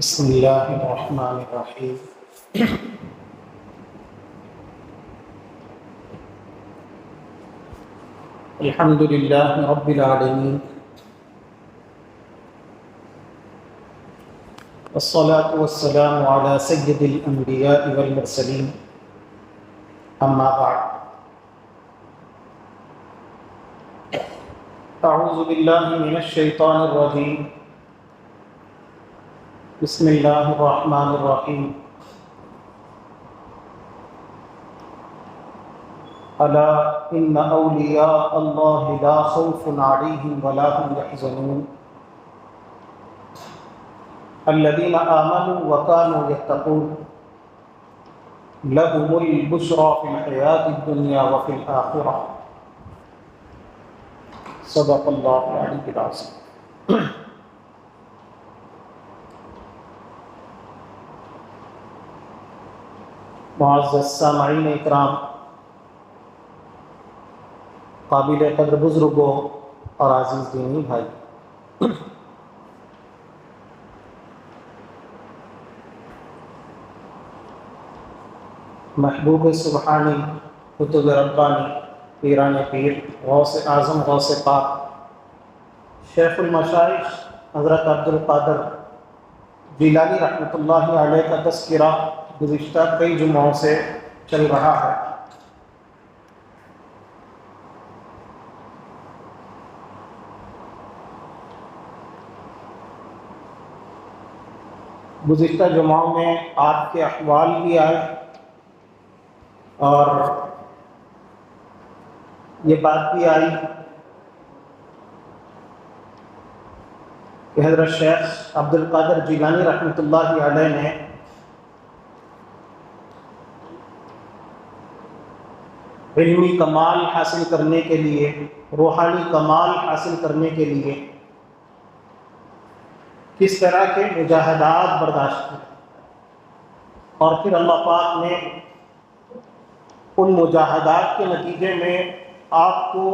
بسم اللہ الرحمن الرحیم۔ الحمد للہ رب العالمین، والصلاة والسلام علی سید الانبیاء والمرسلین، اما بعد۔ اعوذ باللہ من الشیطان الرجیم، بسم اللہ الرحمن الرحیم۔ الا ان اولیاء اللہ لا خوف علیہم ولا هم يحزنون الذین آمنوا وكانوا يتقون لهم البشرى في الحیاة الدنیا وفي الآخرة۔ صدق اللہ العلی العظیم۔ معزز سامعین اکرام، قابل قدر بزرگوں اور عزیز دینی بھائی، محبوب سبحانی، قطب ربانی، پیران پیر، غوث اعظم، غوث پاک، شیخ المشائخ حضرت عبد القادر جیلانی رحمۃ اللہ علیہ کا تذکرہ گزشتہ کئی جمعوں سے چل رہا ہے۔ گزشتہ جمعوں میں آپ کے احوال بھی آئے اور یہ بات بھی آئی کہ حضرت شیخ عبد القادر جیلانی رحمۃ اللہ علیہ نے علمی کمال حاصل کرنے کے لیے، روحانی کمال حاصل کرنے کے لیے کس طرح کے مجاہدات برداشت کیے، اور پھر اللہ پاک نے ان مجاہدات کے نتیجے میں آپ کو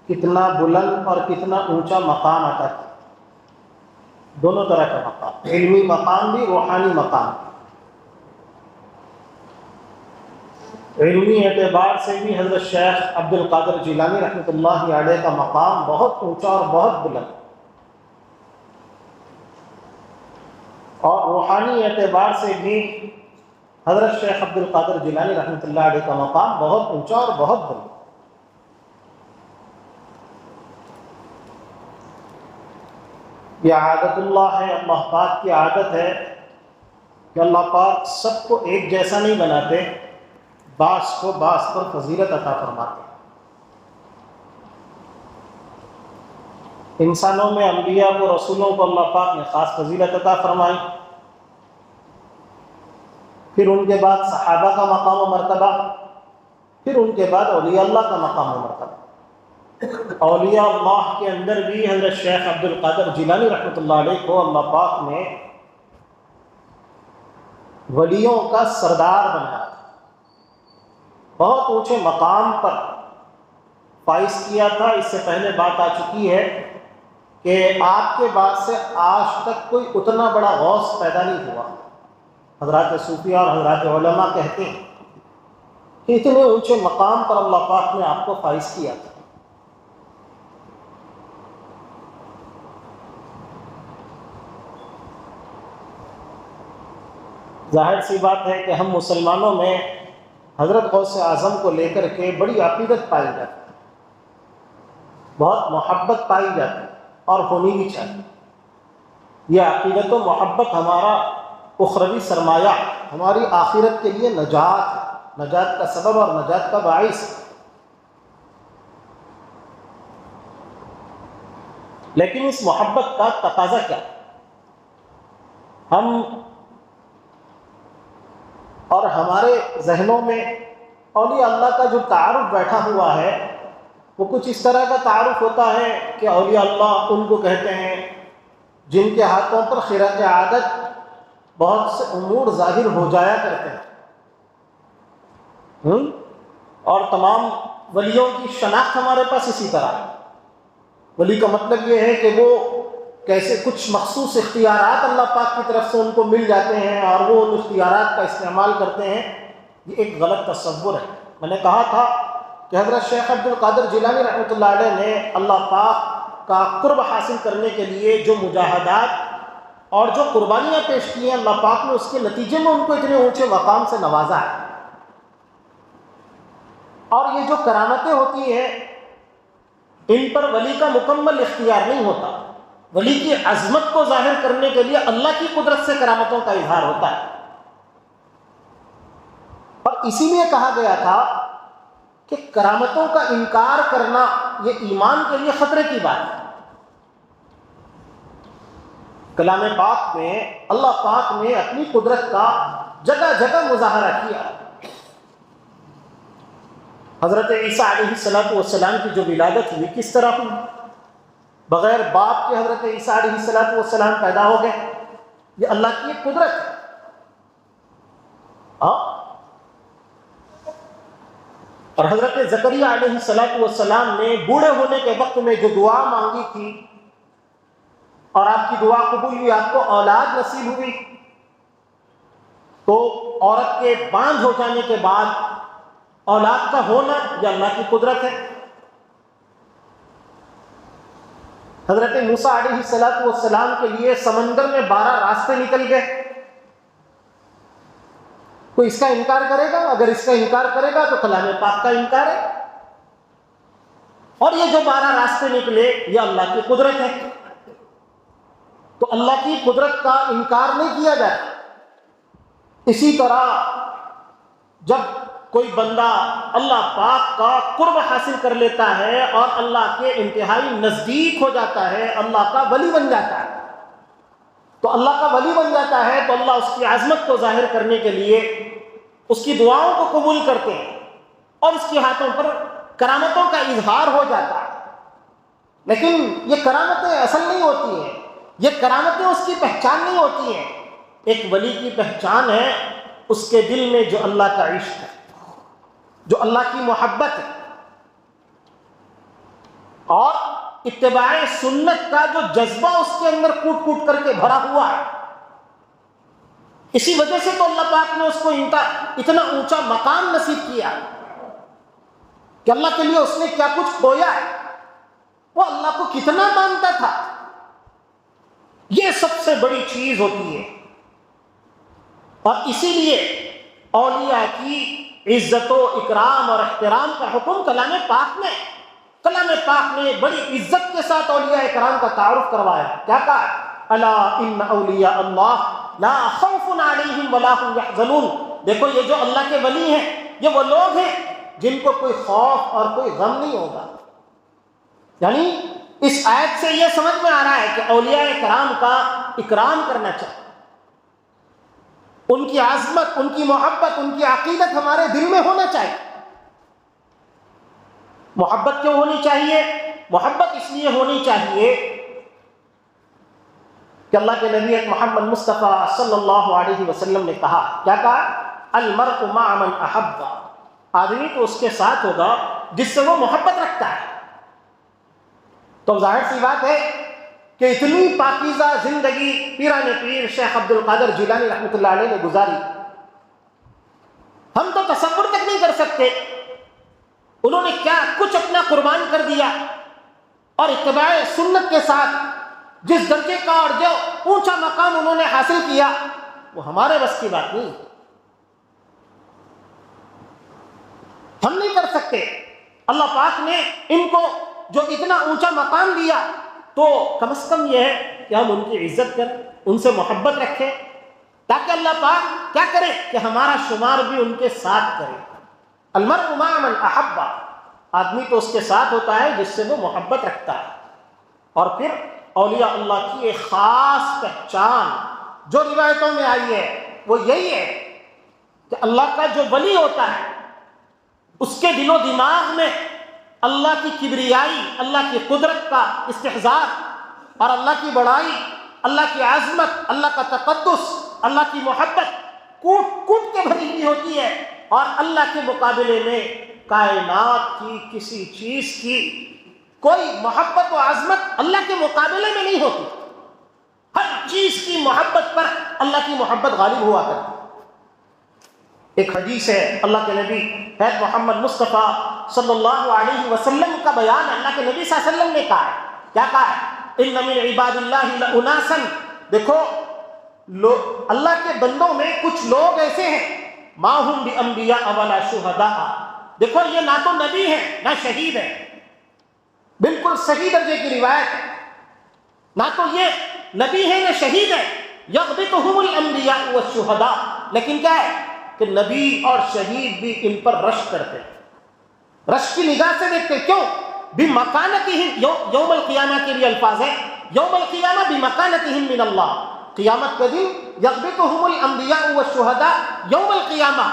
کتنا بلند اور کتنا اونچا مقام عطا کیا، دونوں طرح کا مقام، علمی مقام بھی، روحانی مقام بھی۔ علمی اعتبار سے بھی حضرت شیخ عبد القادر جیلانی رحمۃ اللہ علیہ کا مقام بہت اونچا اور بہت بلند، اور روحانی اعتبار سے بھی حضرت شیخ عبد القادر جیلانی رحمۃ اللہ علیہ کا مقام بہت اونچا اور بہت بلند۔ یہ عادت اللہ ہے، اللہ پاک کی عادت ہے کہ اللہ پاک سب کو ایک جیسا نہیں بناتے، بعض کو بعض پر فضیلت عطا فرماتے ہیں۔ انسانوں میں انبیاء کو، رسولوں کو اللہ پاک نے خاص فضیلت عطا فرمائی، پھر ان کے بعد صحابہ کا مقام و مرتبہ، پھر ان کے بعد اولیاء اللہ کا مقام و مرتبہ۔ اولیاء اللہ کے اندر بھی حضرت شیخ عبد القادر جیلانی رحمۃ اللہ علیہ کو اللہ پاک نے ولیوں کا سردار بنایا، بہت اونچے مقام پر فائز کیا تھا۔ اس سے پہلے بات آ چکی ہے کہ آپ کے بعد سے آج تک کوئی اتنا بڑا غوث پیدا نہیں ہوا۔ حضرات صوفیہ اور حضرات علماء کہتے ہیں کہ اتنے اونچے مقام پر اللہ پاک نے آپ کو فائز کیا تھا۔ ظاہر سی بات ہے کہ ہم مسلمانوں میں حضرت غوث اعظم کو لے کر کے بڑی عقیدت پائی جاتی ہے، بہت محبت پائی جاتی ہے، اور ہونی بھی چاہیے۔ یہ عقیدت و محبت ہمارا اخروی سرمایہ، ہماری آخرت کے لیے نجات ہے، نجات کا سبب اور نجات کا باعث ہے۔ لیکن اس محبت کا تقاضا کیا ہے؟ ہم اور ہمارے ذہنوں میں اولیاء اللہ کا جو تعارف بیٹھا ہوا ہے وہ کچھ اس طرح کا تعارف ہوتا ہے کہ اولیاء اللہ ان کو کہتے ہیں جن کے ہاتھوں پر خرق عادت بہت سے امور ظاہر ہو جایا کرتے ہیں، اور تمام ولیوں کی شناخت ہمارے پاس اسی طرح ہے۔ ولی کا مطلب یہ ہے کہ وہ کیسے کچھ مخصوص اختیارات اللہ پاک کی طرف سے ان کو مل جاتے ہیں اور وہ ان اختیارات کا استعمال کرتے ہیں، یہ ایک غلط تصور ہے۔ میں نے کہا تھا کہ حضرت شیخ عبد القادر جیلانی رحمۃ اللہ علیہ نے اللہ پاک کا قرب حاصل کرنے کے لیے جو مجاہدات اور جو قربانیاں پیش کی ہیں، اللہ پاک نے اس کے نتیجے میں ان کو اتنے اونچے مقام سے نوازا ہے۔ اور یہ جو کرامتیں ہوتی ہیں ان پر ولی کا مکمل اختیار نہیں ہوتا، ولی کی عظمت کو ظاہر کرنے کے لیے اللہ کی قدرت سے کرامتوں کا اظہار ہوتا ہے۔ اور اسی لیے کہا گیا تھا کہ کرامتوں کا انکار کرنا یہ ایمان کے لیے خطرے کی بات ہے۔ کلام پاک میں اللہ پاک نے اپنی قدرت کا جگہ جگہ مظاہرہ کیا۔ حضرت عیسیٰ علیہ السلام کی جو ولادت ہوئی کس طرح ہوئی؟ بغیر باپ کے حضرت عیسیٰ علیہ السلام پیدا ہو گئے، یہ اللہ کی ایک قدرت ہے۔ اور حضرت زکریہ علیہ السلام نے بوڑھے ہونے کے وقت میں جو دعا مانگی تھی اور آپ کی دعا قبول ہوئی، آپ کو اولاد نصیب ہوئی، تو عورت کے باندھ ہو جانے کے بعد اولاد کا ہونا یہ اللہ کی قدرت ہے۔ حضرت موسیٰ علیہ السلام کے لیے سمندر میں 12 راستے نکل گئے۔ کوئی اس کا انکار کرے گا؟ اگر اس کا انکار کرے گا تو کلام پاک کا انکار ہے۔ اور یہ جو 12 راستے نکلے یہ اللہ کی قدرت ہے، تو اللہ کی قدرت کا انکار نہیں کیا جاتا۔ اسی طرح جب کوئی بندہ اللہ پاک کا قرب حاصل کر لیتا ہے اور اللہ کے انتہائی نزدیک ہو جاتا ہے، اللہ کا ولی بن جاتا ہے، تو اللہ کا ولی بن جاتا ہے تو اللہ اس کی عظمت کو ظاہر کرنے کے لیے اس کی دعاؤں کو قبول کرتے ہیں اور اس کے ہاتھوں پر کرامتوں کا اظہار ہو جاتا ہے۔ لیکن یہ کرامتیں اصل نہیں ہوتی ہیں، یہ کرامتیں اس کی پہچان نہیں ہوتی ہیں۔ ایک ولی کی پہچان ہے اس کے دل میں جو اللہ کا عشق ہے، جو اللہ کی محبت ہے، اور اتباع سنت کا جو جذبہ اس کے اندر کوٹ کوٹ کر کے بھرا ہوا ہے۔ اسی وجہ سے تو اللہ پاک نے اس کو اتنا اونچا مقام نصیب کیا کہ اللہ کے لیے اس نے کیا کچھ کھویا ہے، وہ اللہ کو کتنا مانتا تھا۔ یہ سب سے بڑی چیز ہوتی ہے، اور اسی لیے اولیاء کی عزت و اکرام اور احترام کا حکم کلام پاک نے بڑی عزت کے ساتھ اولیاء اکرام کا تعارف کروایا۔ کیا کہا؟ الا ان اولیاء اللہ لا خوف علیہم ولا هم یحزنون۔ دیکھو یہ جو اللہ کے ولی ہیں یہ وہ لوگ ہیں جن کو کوئی خوف اور کوئی غم نہیں ہوگا۔ یعنی اس آیت سے یہ سمجھ میں آ رہا ہے کہ اولیاء کرام کا اکرام کرنا چاہیے، ان کی عظمت، ان کی محبت، ان کی عقیدت ہمارے دل میں ہونا چاہیے۔ محبت کیوں ہونی چاہیے؟ محبت اس لیے ہونی چاہیے کہ اللہ کے نبی محمد مصطفیٰ صلی اللہ علیہ وسلم نے کہا، کیا کہا؟ المرء مع من احب، آدمی تو اس کے ساتھ ہوگا جس سے وہ محبت رکھتا ہے۔ تو ظاہر سی بات ہے کہ اتنی پاکیزہ زندگی پیران پیر شیخ عبد القادر جیلانی رحمۃ اللہ علیہ نے گزاری، ہم تو تصور تک نہیں کر سکتے انہوں نے کیا کچھ اپنا قربان کر دیا، اور اتباع سنت کے ساتھ جس درجے کا اور جو اونچا مقام انہوں نے حاصل کیا وہ ہمارے بس کی بات نہیں، ہم نہیں کر سکتے۔ اللہ پاک نے ان کو جو اتنا اونچا مقام دیا تو کم از کم یہ ہے کہ ہم ان کی عزت کریں، ان سے محبت رکھیں، تاکہ اللہ پاک کیا کرے کہ ہمارا شمار بھی ان کے ساتھ کرے۔ المرء مع من احب، آدمی تو اس کے ساتھ ہوتا ہے جس سے وہ محبت رکھتا ہے۔ اور پھر اولیاء اللہ کی ایک خاص پہچان جو روایتوں میں آئی ہے وہ یہی ہے کہ اللہ کا جو ولی ہوتا ہے اس کے دل و دماغ میں اللہ کی کبریائی، اللہ کی قدرت کا استحضار اور اللہ کی بڑائی، اللہ کی عظمت، اللہ کا تقدس، اللہ کی محبت کوٹ کوٹ کے بھری ہوئی ہوتی ہے، اور اللہ کے مقابلے میں کائنات کی کسی چیز کی کوئی محبت و عظمت اللہ کے مقابلے میں نہیں ہوتی۔ ہر چیز کی محبت پر اللہ کی محبت غالب ہوا کرتی۔ ایک حدیث ہے اللہ کے نبی حضرت محمد مصطفیٰ صلی اللہ علیہ وسلم کا بیان اللہ کے نبی صلی اللہ علیہ وسلم نے کہا ہے۔ کیا کہا ہے؟ ان من عباد اللہ لاناسا، دیکھو اللہ کے بندوں میں کچھ لوگ ایسے ہیں ما ہم بانبیاء ولا شہداء، دیکھو یہ نہ تو نبی ہے نہ شہید ہے، بالکل صحیح درجے کی روایت ہے، نہ تو یہ نبی ہے نہ شہید ہے، یغبطہم الانبیاء والشہداء، لیکن کیا ہے کہ نبی اور شہید بھی ان پر رشک کرتے ہیں، رشک کی نگاہ سے دیکھتے ہیں۔ کیوں؟ بمکانتہم، یوم القیامہ کے لیے الفاظ ہے، یوم القیامہ بمکانتہم من اللہ، قیامت کے دن یغبطہم الانبیاء والشہداء، یوم القیامہ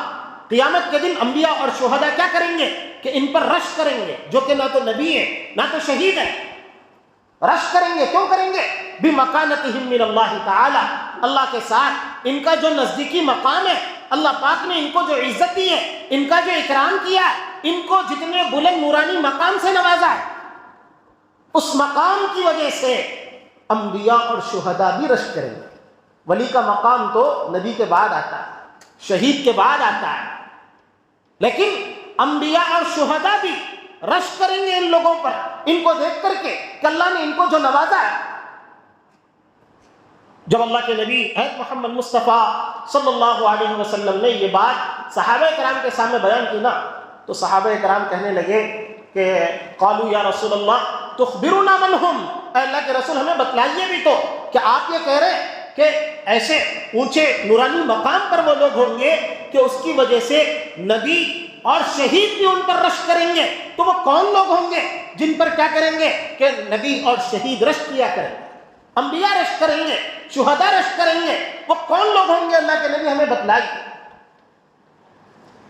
قیامت کے دن انبیاء اور شہداء کیا کریں گے کہ ان پر رشک کریں گے، جو کہ نہ تو نبی ہے نہ تو شہید ہے، رشک کریں گے۔ کیوں کریں گے؟ بمکانتہم من اللہ تعالی، اللہ کے ساتھ ان کا جو نزدیکی مقام ہے، اللہ پاک نے ان کو جو عزت دی ہے، ان کا جو اکرام کیا ہے، ان کو جتنے بلند نورانی مقام سے نوازا ہے، اس مقام کی وجہ سے انبیاء اور شہداء بھی رشک کریں گے۔ ولی کا مقام تو نبی کے بعد آتا ہے، شہید کے بعد آتا ہے، لیکن انبیاء اور شہداء بھی رشک کریں گے ان لوگوں پر، ان کو دیکھ کر کے کہ اللہ نے ان کو جو نوازا ہے۔ جب اللہ کے نبی حضرت محمد مصطفیٰ صلی اللہ علیہ وسلم نے یہ بات صحابہ کرام کے سامنے بیان کی نا، تو صحابہ کرام کہنے لگے کہ قالوا یا رسول اللہ تخبرنا من ہم، اے اللہ کے رسول ہمیں بتلائیے بھی تو کہ آپ یہ کہہ رہے ہیں کہ ایسے اونچے نورانی مقام پر وہ لوگ ہوں گے کہ اس کی وجہ سے نبی اور شہید بھی ان پر رشک کریں گے، تو وہ کون لوگ ہوں گے جن پر کیا کریں گے کہ نبی اور شہید رشک کیا کریں گے، انبیاء رشک کریں گے، شہداء رشک کریں گے، وہ کون لوگ ہوں گے اللہ کے نبی ہمیں بتلائیے۔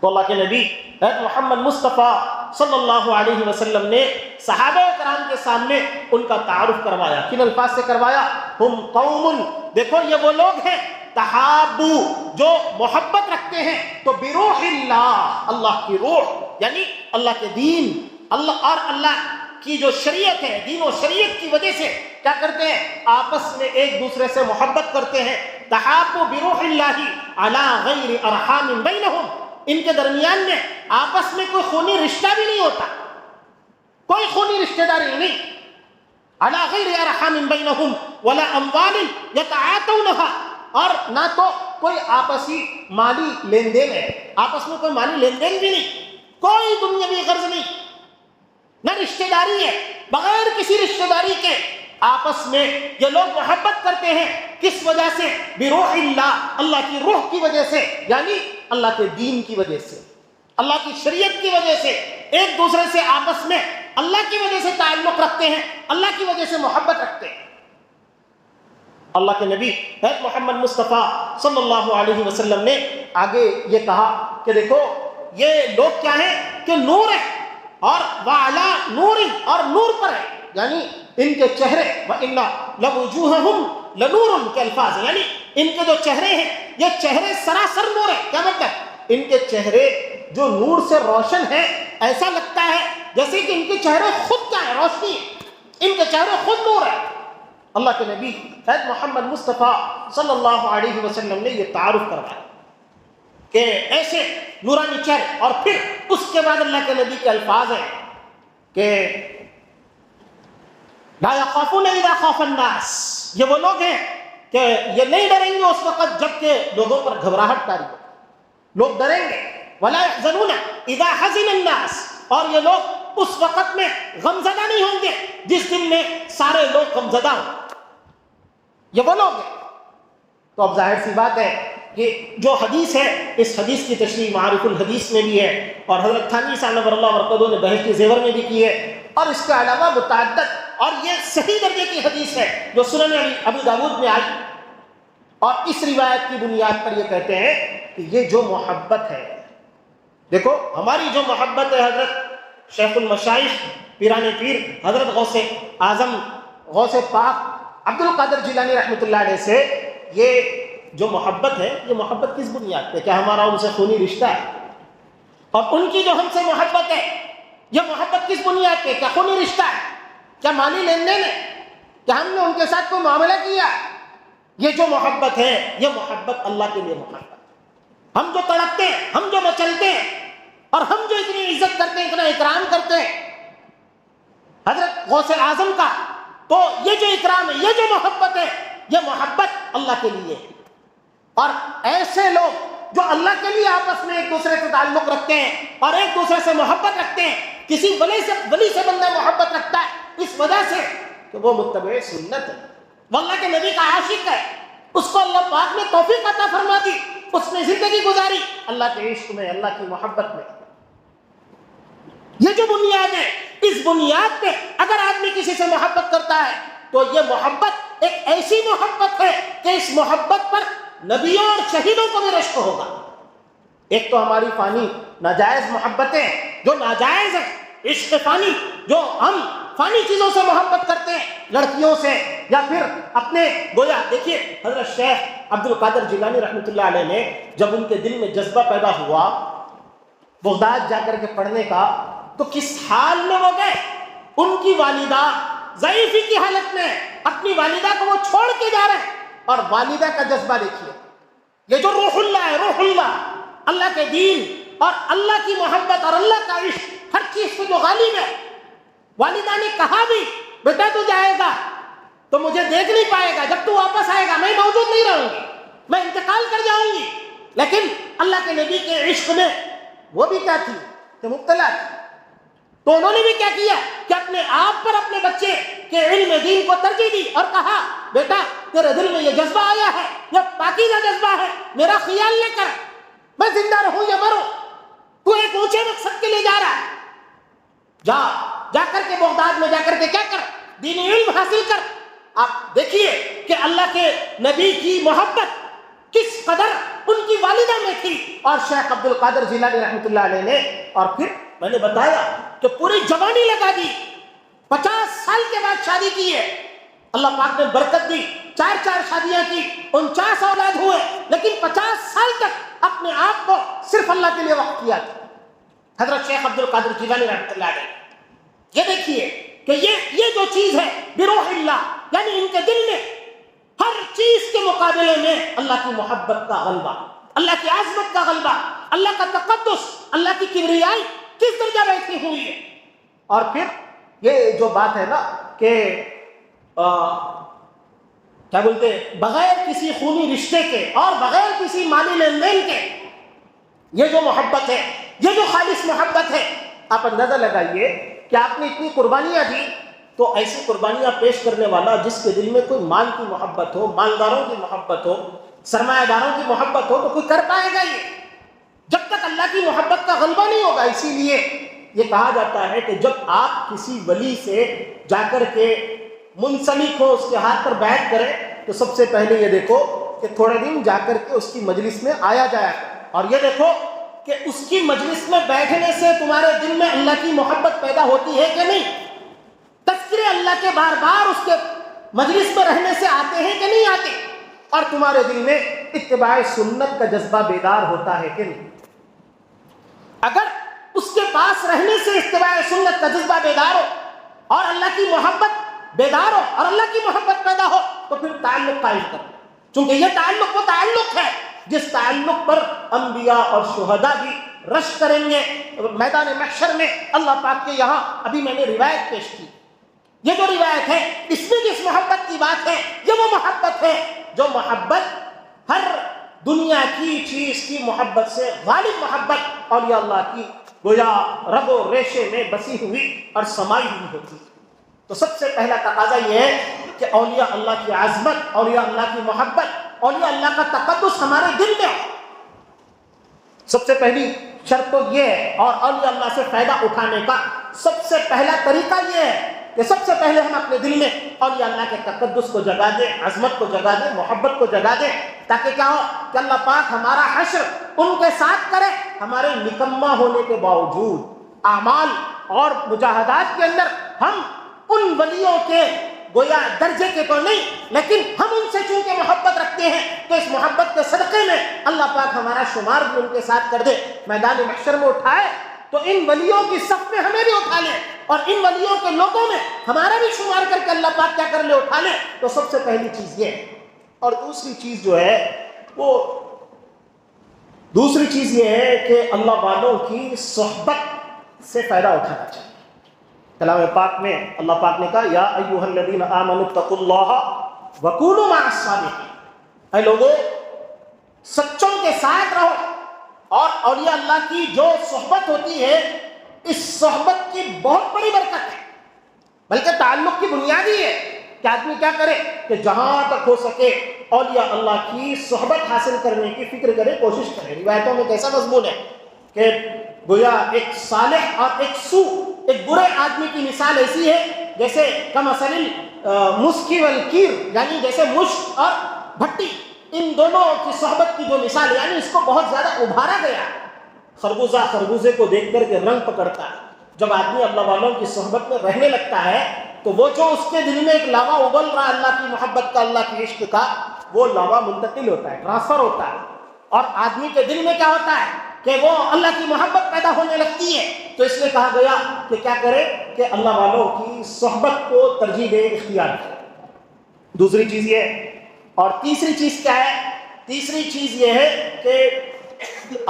تو اللہ کے نبی حضرت محمد مصطفیٰ صلی اللہ علیہ وسلم نے صحابہ کرام کے سامنے ان کا تعارف کروایا۔ کن الفاظ سے کروایا؟ ہم قوم، دیکھو یہ وہ لوگ ہیں تحابو، جو محبت رکھتے ہیں تو بروح اللہ، اللہ کی روح یعنی اللہ کے دین، اللہ اور اللہ کی جو شریعت ہے، دین و شریعت کی وجہ سے کیا کرتے ہیں؟ آپس میں ایک دوسرے سے محبت کرتے ہیں۔ تحابو بروح اللہ علی غیر ارحام بینہم، ان کے درمیان میں آپس میں کوئی خونی رشتہ بھی نہیں ہوتا، کوئی خونی رشتہ داری نہیں۔ علی غیر ارحام بینہم ولا اموال یتعاطونها، اور نہ تو کوئی آپسی مالی لین دین ہے، آپس میں کوئی مالی لین دین بھی نہیں، کوئی دنیاوی غرض نہیں، نہ رشتہ داری ہے، بغیر کسی رشتہ داری کے آپس میں یہ لوگ محبت کرتے ہیں۔ کس وجہ سے؟ بروح اللہ، اللہ کی روح کی وجہ سے، یعنی اللہ کے دین کی وجہ سے، اللہ کی شریعت کی وجہ سے ایک دوسرے سے آپس میں اللہ کی وجہ سے تعلق رکھتے ہیں، اللہ کی وجہ سے محبت رکھتے ہیں۔ اللہ کے نبی حضرت محمد مصطفیٰ صلی اللہ علیہ وسلم نے آگے یہ کہا کہ دیکھو یہ لوگ کیا ہیں کہ نور ہے، اور وَعَلَى نُورٍ، اور نور پر ہے، یعنی ان کے چہرے وَإِنَّ لَوُجُوهَهُمْ لَنُورٌ کے الفاظ ہیں، یعنی ان کے جو چہرے ہیں یہ چہرے سراسر نور ہے۔ کیا مطلب؟ ان کے چہرے جو نور سے روشن ہیں، ایسا لگتا ہے جیسے کہ ان کے چہرے خود کیا ہے؟ روشنی ہے، ان کے چہرے خود نور ہے۔ اللہ کے نبی حضرت محمد مصطفیٰ صلی اللہ علیہ وسلم نے یہ تعارف کروایا کہ ایسے نورانی چہرے، اور پھر اس کے بعد اللہ کے نبی کے الفاظ ہیں کہ لا يخافون اذا خاف الناس، یہ وہ لوگ ہیں کہ یہ نہیں ڈریں گے اس وقت جب کہ لوگوں پر گھبراہٹ طاری ہو، لوگ ڈریں گے۔ ولا يحزنون اذا حزن الناس، اور یہ لوگ اس وقت میں غمزدہ نہیں ہوں گے جس دن میں سارے لوگ غمزدہ ہوں، یہ وہ لوگ ہیں۔ تو اب ظاہر سی بات ہے کہ جو حدیث ہے، اس حدیث کی تشریح معارف الحدیث میں بھی ہے، اور حضرت تھانوی صاحب نور اللہ مرقدہ نے بہشتی زیور میں بھی کی ہے، اور اس کے علاوہ متعدد، اور یہ صحیح درجے کی حدیث ہے جو سنن ابی داؤد میں آئی، اور اس روایت کی بنیاد پر یہ کہتے ہیں کہ یہ جو محبت ہے، دیکھو ہماری جو محبت ہے حضرت شیخ المشائخ پیران پیر حضرت غوث اعظم غوث پاک عبد القادر جیلانی رحمۃ اللہ علیہ سے، یہ جو محبت ہے یہ محبت کس بنیاد پہ؟ کیا ہمارا ان سے خونی رشتہ ہے؟ اور ان کی جو ہم سے محبت ہے یہ محبت کس بنیاد پہ؟ کیا خونی رشتہ ہے؟ کیا مالی لین دین ہے؟ کیا ہم نے ان کے ساتھ کوئی معاملہ کیا؟ یہ جو محبت ہے یہ محبت اللہ کے لیے محبت ہے۔ ہم جو تڑپتے ہیں، ہم جو مچلتے ہیں، اور ہم جو اتنی عزت کرتے ہیں، اتنا اکرام کرتے ہیں حضرت غوث اعظم کا، تو یہ جو اکرام ہے، یہ جو محبت ہے، یہ محبت اللہ کے لیے ہے۔ اور ایسے لوگ جو اللہ کے لیے آپس میں ایک دوسرے سے تعلق رکھتے ہیں اور ایک دوسرے سے محبت رکھتے ہیں، کسی ولی سے بندہ محبت رکھتا ہے اس وجہ سے کہ وہ متبع سنت ہے، وہ اللہ کے نبی کا عاشق ہے، اس کو اللہ پاک نے توفیق عطا فرما دی، اس نے زندگی گزاری اللہ کے عشق میں، اللہ کی محبت میں۔ یہ جو بنیاد ہے، اس بنیاد پہ اگر آدمی کسی سے محبت کرتا ہے تو یہ محبت ایک ایسی محبت ہے کہ اس محبت پر نبیوں اور شہیدوں کو بھی رشک ہوگا۔ ایک تو ہماری فانی ناجائز محبتیں جو ناجائز ہیں، عشق فانی جو ہم فانی چیزوں سے محبت کرتے ہیں، لڑکیوں سے یا پھر اپنے گویا، دیکھیے حضرت شیخ عبد القادر جیلانی رحمۃ اللہ علیہ نے جب ان کے دل میں جذبہ پیدا ہوا بغداد جا کر کے پڑھنے کا، تو کس حال میں وہ گئے؟ ان کی والدہ ضعیفی کی حالت میں، اپنی والدہ کو وہ چھوڑ کے جا رہے ہیں، اور والدہ کا جذبہ دیکھیے، یہ جو روح اللہ ہے، روح اللہ، اللہ کے دین اور اللہ کی محبت اور اللہ کا عشق ہر چیز کو جو غالب ہے۔ والدہ نے کہا بھی بیٹا تو جائے گا تو مجھے دیکھ نہیں پائے گا، جب تو واپس آئے گا میں موجود نہیں رہوں گی، میں انتقال کر جاؤں گی، لیکن اللہ کے نبی کے عشق میں وہ بھی کیا تھی کہ مبتلا تھی۔ تو انہوں نے بھی کیا کیا کہ اپنے آپ پر اپنے بچے کے علم دین کو ترجیح دی اور کہا بیٹا تیرے دل میں یہ جذبہ آیا ہے، یہ پاکیزہ جذبہ ہے، میرا خیال لے کر، میں زندہ رہوں یا مروں، تو ایک اونچے مقصد کے لیے جا رہا ہے، جا کر کے بغداد میں جا کر کے کیا کر، دینی علم حاصل کر۔ آپ دیکھیے کہ اللہ کے نبی کی محبت کس قدر ان کی والدہ میں تھی، اور شیخ عبد القادر جیلانی رحمۃ اللہ علیہ نے، اور پھر میں نے بتایا کہ پوری جوانی لگا دی، 50 سال کے بعد شادی کی ہے، اللہ پاک نے برکت دی، 4 شادیاں کی، 49 اولاد ہوئے، لیکن 50 سال تک اپنے آپ کو صرف اللہ کے لیے وقف کیا تھا حضرت شیخ عبد القادر جیلانی رحمۃ اللہ علیہ۔ یہ دیکھیے کہ یہ جو چیز ہے بروح اللہ، یعنی ان کے دل میں ہر چیز کے مقابلے میں اللہ کی محبت کا غلبہ، اللہ کی عظمت کا غلبہ، اللہ کا تقدس، اللہ کی کبریائی کس درجہ بیٹھی ہوئی ہے۔ اور پھر یہ جو بات ہے نا کہ کیا بولتے ہیں، بغیر کسی خونی رشتے کے اور بغیر کسی مالی لین دین کے یہ جو محبت ہے، یہ جو خالص محبت ہے، آپ اندازہ لگائیے کہ آپ نے اتنی قربانیاں دی، تو ایسی قربانیاں پیش کرنے والا جس کے دل میں کوئی مال کی محبت ہو، مالداروں کی محبت ہو، سرمایہ داروں کی محبت ہو، تو کوئی کر پائے گا یہ جب تک اللہ کی محبت کا غلبہ نہیں ہوگا۔ اسی لیے یہ کہا جاتا ہے کہ جب آپ کسی ولی سے جا کر کے منسلک ہو، اس کے ہاتھ پر بیعت کریں، تو سب سے پہلے یہ دیکھو کہ تھوڑے دن جا کر کے اس کی مجلس میں آیا جائے، اور یہ دیکھو کہ اس کی مجلس میں بیٹھنے سے تمہارے دل میں اللہ کی محبت پیدا ہوتی ہے کہ نہیں، تذکرے اللہ کے بار بار اس کے مجلس میں رہنے سے آتے ہیں کہ نہیں آتے، اور تمہارے دل میں اتباع سنت کا جذبہ بیدار ہوتا ہے کہ نہیں۔ اگر اس کے پاس رہنے سے اتباع سنت کا جذبہ بیدار ہو اور اللہ کی محبت بیدار ہو اور اللہ کی محبت پیدا ہو، تو پھر تعلق قائم کرو، چونکہ یہ تعلق وہ تعلق ہے جس تعلق پر انبیاء اور شہداء بھی رشک کریں گے میدان محشر میں اللہ پاک کے یہاں۔ ابھی میں نے روایت پیش کی، یہ جو روایت ہے اس میں جس محبت کی بات ہے، یہ وہ محبت ہے جو محبت ہر دنیا کی چیز کی محبت سے غالب محبت اولیاء اللہ کی گویا رگ و ریشے میں بسی ہوئی اور سمائی ہوئی ہوتی ہے۔ تو سب سے پہلا تقاضا یہ ہے کہ اولیاء اللہ کی عظمت، اولیاء اللہ کی محبت، اولیاء اللہ کا تقدس ہمارے دل میں ہو۔ سب سے پہلی شرط تو یہ ہے، اور اولیاء اللہ سے فائدہ اٹھانے کا سب سے پہلا طریقہ یہ ہے کہ سب سے پہلے ہم اپنے دل میں اولیاء اللہ کے تقدس کو جگا دیں، عظمت کو جگا دیں، محبت کو جگا دیں، تاکہ کیا ہو کہ اللہ پاک ہمارا حشر ان کے ساتھ کرے، ہمارے نکما ہونے کے باوجود اعمال اور مجاہدات کے اندر ہم ان ولیوں کے گویا درجے کے تو نہیں، لیکن ہم ان سے چونکہ محبت رکھتے ہیں، تو اس محبت کے صدقے میں اللہ پاک ہمارا شمار بھی ان کے ساتھ کر دے، میدان محشر میں اٹھائے، تو ان ولیوں کی صف میں ہمیں بھی اٹھا لے، اور ان ولیوں کے لوگوں میں ہمارا بھی شمار کر کے اللہ پاک کیا کر لے، اٹھا لے۔ تو سب سے پہلی چیز یہ ہے اور دوسری چیز جو ہے وہ دوسری چیز یہ ہے کہ اللہ والوں کی صحبت سے فائدہ اٹھانا چاہیے. کلام پاک میں اللہ پاک نے کہا یا ایھا الذین آمنوا اتقوا اللہ وکونوا مع الصادقین. اے لوگوں سچوں کے ساتھ رہو. اور اولیاء اللہ کی جو صحبت ہوتی ہے اس صحبت کی بہت بڑی برکت ہے، بلکہ تعلق کی بنیاد ہی ہے کہ آدمی کیا کرے کہ جہاں تک ہو سکے اولیاء اللہ کی صحبت حاصل کرنے کی فکر کرے، کوشش کرے. روایتوں میں کیسا مضمون ہے کہ گویا ایک صالح اور ایک سو، ایک برے آدمی کی مثال ایسی ہے جیسے کمثل المسک والکیر، یعنی جیسے مشک اور بھٹی، ان دونوں کی صحبت کی جو مثال، یعنی اس کو بہت زیادہ ابھارا گیا. خربوزہ خربوزے کو دیکھ کر کے رنگ پکڑتا ہے. جب آدمی اللہ والوں کی صحبت میں رہنے لگتا ہے تو وہ جو اس کے دل میں ایک لاوا ابل رہا اللہ کی محبت کا، اللہ کے عشق کا، وہ لاوا منتقل ہوتا ہے، ٹرانسفر ہوتا ہے. اور آدمی کے دل میں کیا ہوتا ہے کہ وہ اللہ کی محبت پیدا ہونے لگتی ہے. تو اس لیے کہا گیا کہ کیا کرے کہ اللہ والوں کی صحبت کو ترجیح دے، اختیار کرے. دوسری چیز یہ. اور تیسری چیز کیا ہے؟ تیسری چیز یہ ہے کہ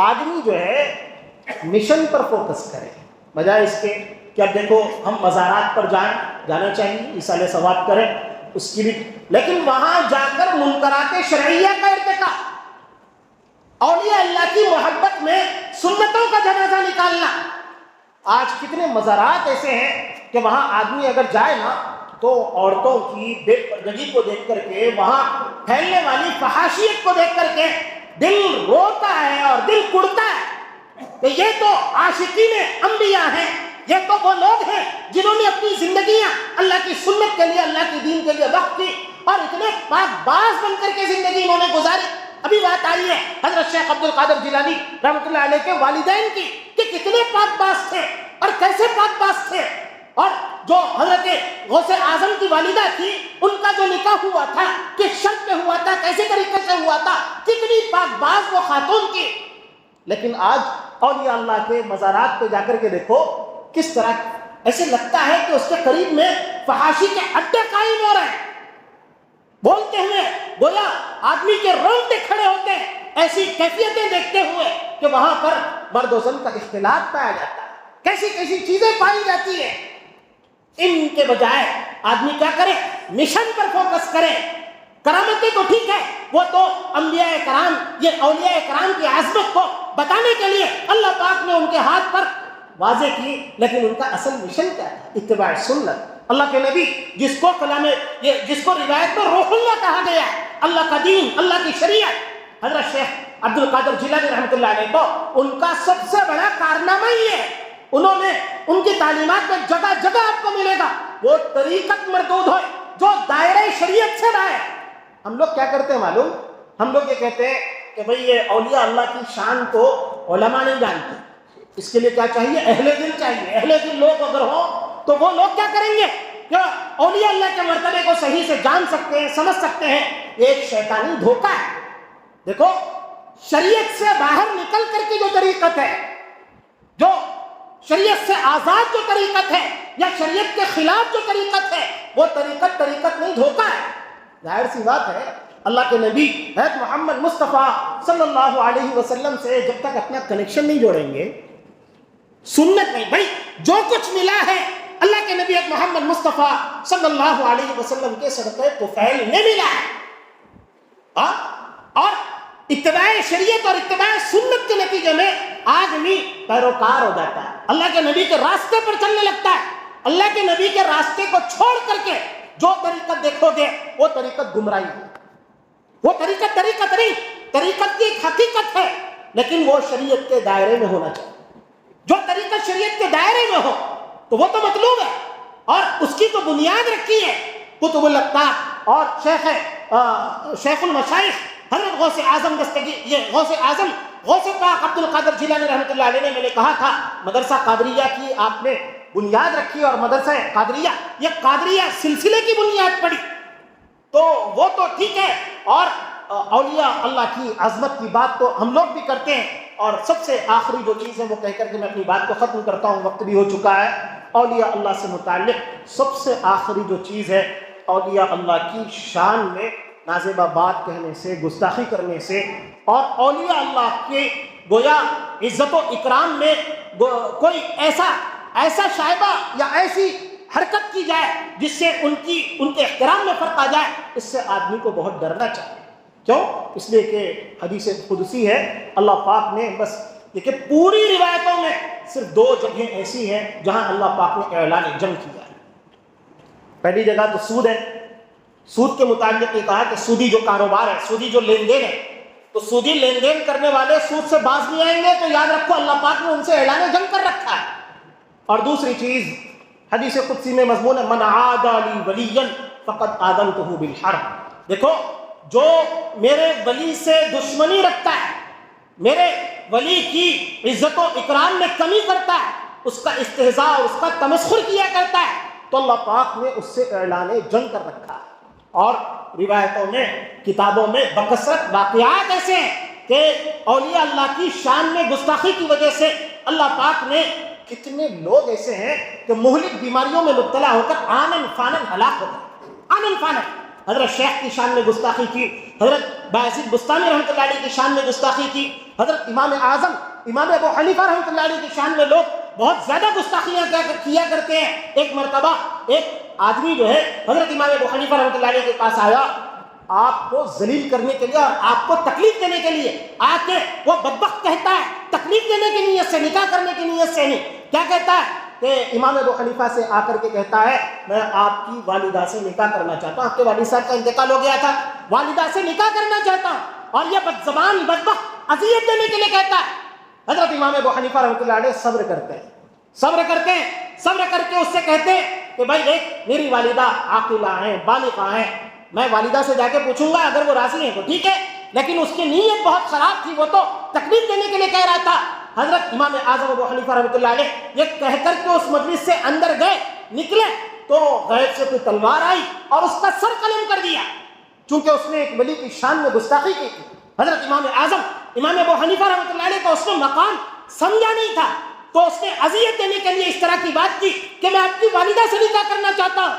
آدمی جو ہے مشن پر فوکس کرے، بجائے اس کے کہ اب دیکھو ہم مزارات پر جانا چاہیے، ایصال ثواب کریں اس کی بھی، لیکن وہاں جا کر منکرات شرعیہ کا ارتکاب، اولیاء اللہ کی محبت میں سنتوں کا جنازہ نکالنا. آج کتنے مزارات ایسے ہیں کہ وہاں آدمی اگر جائے نا تو عورتوں کی بے پردگی کو دیکھ کر کے، وہاں پھیلنے والی فحاشیت کو دیکھ کر کے دل روتا ہے اور دل کڑتا ہے کہ یہ تو عاشقین انبیاء ہیں، یہ تو وہ لوگ ہیں جنہوں نے اپنی زندگیاں اللہ کی سنت کے لیے، اللہ کے دین کے لیے وقف کی، اور اتنے پاک باز بن کر کے زندگی انہوں نے گزاری. ابھی بات آئی ہے حضرت شیخ عبد القادر جیلانی رحمۃ اللہ علیہ کے والدین کی کہ کتنے پاک باز تھے اور کیسے پاک باز تھے. اور جو حضرت غوث اعظم کی والدہ تھی، ان کا جو نکاح ہوا تھا کس شرط پہ ہوا تھا، کیسے طریقے سے ہوا تھا، کتنی پاک باز وہ خاتون کی. لیکن آج اولیاء اللہ کے مزارات پہ جا کر کے دیکھو کس طرح ایسے لگتا ہے کہ اس کے قریب میں فحاشی کے اڈے قائم ہو رہے ہیں. بولتے ہوئے گویا آدمی کے رونگٹے کھڑے ہوتے ہیں، ایسی کیفیتیں دیکھتے ہوئے کہ وہاں پر مرد و زن کا اختلاط پایا جاتا ہے، کیسی کیسی چیزیں پائی جاتی ہیں. ان کے بجائے آدمی کیا کرے؟ مشن پر فوکس کرے. کرامتیں تو ٹھیک ہے، وہ تو انبیاء کرام، یہ اولیاء کرام کی عظمت کو بتانے کے لیے اللہ پاک نے ان کے ہاتھ پر واضح کی، لیکن ان کا اصل مشن کیا ہے؟ اتباع سنت. اللہ کے نبی جس کو جس کو روایت میں روح اللہ کہا گیا ہے، اللہ کا دین، اللہ کی شریعت، حضرت شیخ عبد القادر جیلانی رحمۃ اللہ علیہ کو ان کا سب سے بڑا کارنامہ ہی ہے، انہوں نے ان کی تعلیمات میں جگہ جگہ آپ کو ملے گا وہ طریقت مردود ہوئے جو دائرہ شریعت سے باہر. ہم لوگ کیا کرتے ہیں معلوم؟ ہم لوگ یہ کہتے ہیں کہ بھئی یہ اولیاء اللہ کی شان کو علماء نہیں جانتے، اس کے لیے کیا چاہیے؟ اہل دل چاہیے. اہل دل لوگ اگر ہوں تو وہ لوگ کیا کریں گے؟ کیا اولیاء اللہ کے مرتبے کو صحیح سے جان سکتے ہیں، سمجھ سکتے ہیں؟ ایک شیطانی دھوکہ ہے. دیکھو شریعت سے باہر نکل کر کی جو طریقت ہے، جو شریعت سے آزاد جو طریقت ہے، یا شریعت کے خلاف جو طریقت ہے، وہ طریقت نہیں، دھوکہ ہے. ظاہر سی بات ہے اللہ کے نبی حضرت محمد مصطفیٰ صلی اللہ علیہ وسلم سے جب تک اپنا کنیکشن نہیں جوڑیں گے، سنت نہیں، بھائی جو کچھ ملا ہے اللہ کے نبی محمد مصطفیٰ صلی اللہ علیہ وسلم کے صدقے طفیل میں ملا ہے. اور اتباع شریعت اور اتباع سنت کے نتیجے میں آدمی پیروکار ہو جاتا ہے، اللہ کے نبی کے راستے پر چلنے لگتا ہے. اللہ کے نبی کے راستے کو چھوڑ کر کے جو طریقت دیکھو گے وہ طریقت گمراہی ہے. وہ طریقت نہیں، طریقت کی ایک حقیقت ہے، لیکن وہ شریعت کے دائرے میں ہونا چاہیے. جو طریقت شریعت کے دائرے میں ہو تو وہ تو مطلوب ہے، اور اس کی تو بنیاد رکھی ہے کتب الاقطاب. اور شیخ المشائخ حضرت غوث اعظم غوث پاک عبد القادر جیلانی رحمۃ اللہ علیہ نے میں نے کہا تھا مدرسہ قادریہ کی آپ نے بنیاد رکھی، اور مدرسہ قادریہ یہ قادریہ سلسلے کی بنیاد پڑی، تو وہ تو ٹھیک ہے. اور اولیاء اللہ کی عظمت کی بات تو ہم لوگ بھی کرتے ہیں. اور سب سے آخری جو چیز ہے وہ کہہ کر کے میں اپنی بات کو ختم کرتا ہوں، وقت بھی ہو چکا ہے. اولیاء اللہ سے متعلق سب سے آخری جو چیز ہے، اولیاء اللہ کی شان میں نازیبہ بات کہنے سے، گستاخی کرنے سے، اور اولیاء اللہ کے گویا عزت و اکرام میں کوئی ایسا شائبہ یا ایسی حرکت کی جائے جس سے ان کے احترام میں فرق آ جائے، اس سے آدمی کو بہت ڈرنا چاہیے۔ کیوں؟ اس لیے کہ حدیث قدسی ہے، اللہ پاک نے بس دیکھیں پوری روایتوں میں صرف 2 جگہیں ایسی ہیں جہاں اللہ پاک نے اعلان جنگ کیا ہے۔ پہلی جگہ تو سود ہے، سود کے متعلق یہ کہا کہ سودی جو کاروبار ہے، سودی جو لین دین ہے، تو سودی لین دین کرنے والے سود سے باز نہیں آئیں گے، تو یاد رکھو اللہ پاک نے ان سے اعلان جنگ کر رکھا ہے۔ اور دوسری چیز حدیث قدسی میں مضمون ہے، من عاد لی ولیا فقد آذنتہ بالحرب۔ دیکھو جو میرے ولی سے دشمنی رکھتا ہے، میرے ولی کی عزت و اکرام میں کمی کرتا ہے، اس کا استہزاء اور اس کا تمسخر کیا کرتا ہے، تو اللہ پاک نے اس سے اعلان جنگ کر رکھا ہے۔ اور روایتوں میں، کتابوں میں بکثرت واقعات ایسے ہیں کہ اولیاء اللہ کی شان میں گستاخی کی وجہ سے اللہ پاک نے کتنے لوگ ایسے ہیں کہ مہلک بیماریوں میں مبتلا ہو کر آنن فانن ہلاک ہو گئے، آنن فانن۔ حضرت شیخ کی شان میں گستاخی کی، حضرت بایزید بستانی رحمۃ اللہ علیہ کی شان میں گستاخی کی، حضرت امام اعظم امام ابو حنیفہ رحمۃ اللہ علیہ کی شان میں لوگ بہت زیادہ گستاخیاں کیا کرتے ہیں۔ ایک مرتبہ ایک آدمی جو ہے حضرت امام ابو حنیفہ رحمۃ اللہ علیہ کے پاس آیا، آپ کو ذلیل کرنے کے لیے اور آپ کو تکلیف دینے کے لیے آ کے وہ بدبخت کہتا ہے، تکلیف دینے کی نیت سے، نکاح کرنے کی نیت سے نہیں، کیا کہتا ہے کہ امام ابو حنیفہ سے آ کر کے کہتا ہے میں آپ کی والدہ سے نکاح کرنا چاہتا ہوں، آپ کے والد صاحب کا انتقال ہو گیا تھا، والدہ سے نکاح کرنا چاہتا ہوں، اور یہ بدزبان بدبخت اذیت دینے کے لیے کہتا ہے۔ حضرت امام ابو حنیفہ رحمۃ اللہ علیہ صبر کرتے ہیں، صبر کر کے اس سے کہتے ہیں کہ بھائی دیکھ میری والدہ عاقلہ ہیں، بالغہ ہیں، میں والدہ سے جا کے پوچھوں گا، اگر وہ راضی ہیں تو ٹھیک ہے، لیکن اس کی نیت بہت خراب تھی، وہ تو تکلیف دینے کے لیے کہہ رہا تھا۔ حضرت امام اعظم ابو حنیفہ رحمۃ اللہ علیہ یہ کہہ کر کے اس مجلس سے اندر گئے، نکلے تو غیب سے کوئی تلوار آئی اور اس کا سر قلم کر دیا، چونکہ اس نے ایک ولی کی شان میں گستاخی کی تھی۔ حضرت امام اعظم امام ابو حنیفہ رحمۃ اللہ علیہ کو اس نے مقام سمجھا نہیں تھا، تو اس نے اذیت دینے کے لیے اس طرح کی بات کی کہ میں آپ کی والدہ سے نکاح کرنا چاہتا ہوں،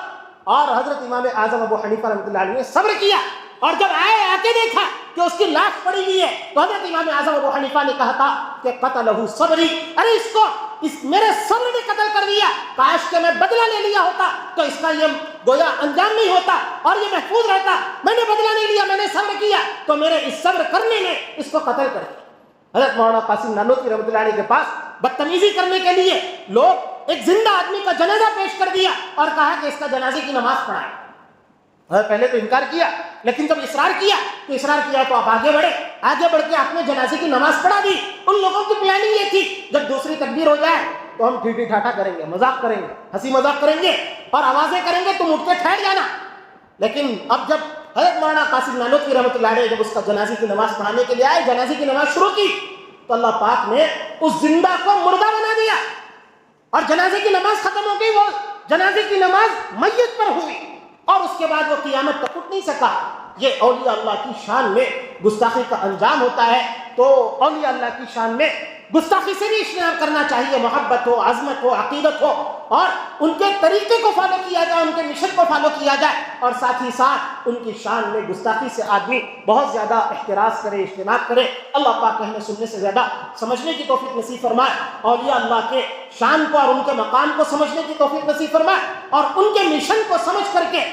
اور حضرت امام اعظم ابو حنیفہ رحمۃ اللہ علیہ نے صبر کیا، اور جب آ کے دیکھا کہ اس کی لاش پڑی ہوئی ہے تو حضرت امام اعظم ابو حنیفہ نے کہا تھا کہ قتلہ صبری، ارے اس میرے صبر نے قتل کر دیا، کاش کہ میں بدلہ لے لیا ہوتا تو اس کا یہ گویا انجام نہیں ہوتا اور یہ محفوظ رہتا، میں نے بدلہ نہیں لیا، میں نے صبر کیا تو میرے اس صبر کرنے نے اس کو قتل کر دیا۔ حضرت مولانا قاسم نانوتوی رحمۃ اللہ علیہ کے پاس بدتمیزی کرنے کے لیے لوگ ایک زندہ آدمی کا جنازہ پیش کر دیا اور کہا کہ اس کا جنازے کی نماز پڑھائیں۔ پہلے تو انکار کیا، لیکن جب اصرار کیا تو آپ آگے بڑھ کے آپ نے جنازے کی نماز پڑھا دی۔ ان لوگوں کی پلاننگ یہ تھی جب دوسری تکبیر ہو جائے تو ہم ٹھیٹھی ٹھاٹھا کریں گے، مذاق کریں گے، ہنسی مذاق کریں گے اور آوازیں کریں گے، تم اٹھ کے ٹھہر جانا۔ لیکن اب جب حضرت مولانا قاسم نانوتوی رحمۃ اللہ علیہ جب اس کا جنازے کی نماز پڑھانے کے لیے آئے، جنازے کی نماز شروع کی تو اللہ پاک نے اس زندہ کو مردہ بنا دیا اور جنازے کی نماز ختم ہو گئی، وہ جنازے کی نماز میت پر ہوئی اور اس کے بعد وہ قیامت تک اٹھ نہیں سکا۔ یہ اولیاء اللہ کی شان میں گستاخی کا انجام ہوتا ہے، تو اولیاء اللہ کی شان میں گستاخی سے بھی اجتناب کرنا چاہیے، محبت ہو، عظمت ہو، عقیدت ہو، اور ان کے طریقے کو فالو کیا جائے، ان کے مشن کو فالو کیا جائے، اور ساتھ ہی ساتھ ان کی شان میں گستاخی سے آدمی بہت زیادہ احتراز کرے، اجتناب کرے۔ اللہ پاک کہنے سننے سے زیادہ سمجھنے کی توفیق نصیب فرمائے، اولیاء اللہ کے شان کو اور ان کے مقام کو سمجھنے کی توفیق نصیب فرمائے، اور ان کے مشن کو سمجھ کر کے